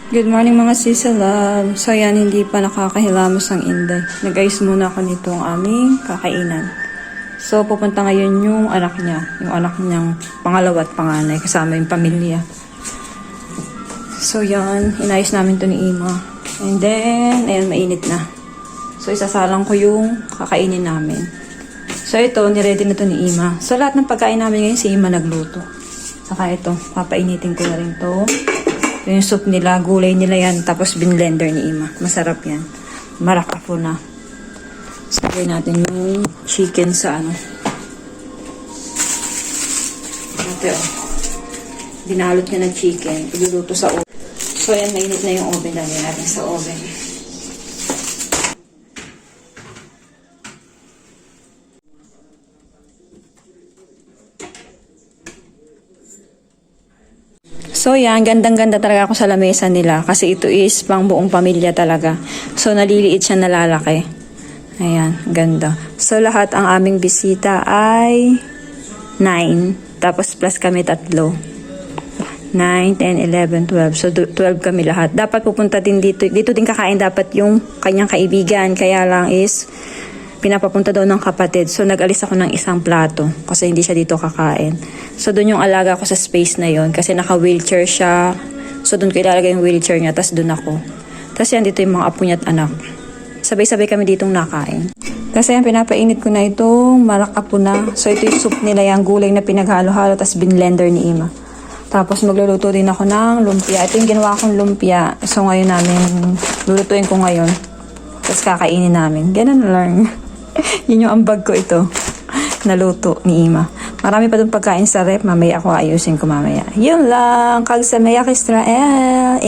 Good morning mga sisa love. So yan, hindi pa nakakahilamos ang Inday. Nag-ayos muna ako nitong aming kakainan. So pupunta ngayon yung anak niya. Yung anak niyang pangalawa at panganay. Kasama yung pamilya. So yan, inayos namin to ni Ima. And then, ayan, mainit na. So isasalang ko yung kakainin namin. So ito, niready na to ni Ima. So lahat ng pagkain namin ngayon si Ima nagluto. Saka ito, papainitin ko na rin to. Yung soup nila, gulay nila yan. Tapos binblender ni Ima. Masarap yan. Marakapo na. Sabay natin yung chicken sa ano. Ito oh. Binalot niya ng chicken. Iluluto sa oven. So yan, mainit na yung oven. Lagyan natin sa oven. So yan, gandang-ganda talaga ako sa lamesa nila kasi ito is pang buong pamilya talaga. So naliliit siya, nalalaki. Ayan, ganda. So lahat ang aming bisita ay 9. Tapos plus kami 3. 9, 10, 11, 12. So 12 kami lahat. Dapat pupunta din dito. Dito din kakain dapat yung kanyang kaibigan. Kaya lang is pinapapunta daw ng kapatid. So, nag-alis ako ng isang plato kasi hindi siya dito kakain. So, doon yung alaga ko sa space na yon kasi naka-wheelchair siya. So, doon ko ilalagay yung wheelchair niya tapos doon ako. Tapos yan, dito yung mga apo niya at anak. Sabay-sabay kami ditong nakain. Kasi yan, pinapainit ko na itong marakapo na. So, ito yung soup nila, yung gulay na pinaghalo-halo tapos binblender ni Ima. Tapos, magluluto din ako ng lumpia. Ito yung ginawa kong lumpia. So, ngayon namin, lulutuin ko ngayon. Tapos, kakainin namin. Ganun lang. Yun yung ambag ko ito. Naluto ni Ima. Marami pa dun pagkain sa rep. Mamaya ako ayusin ko mamaya. Yun lang. Kagsameyak Israel.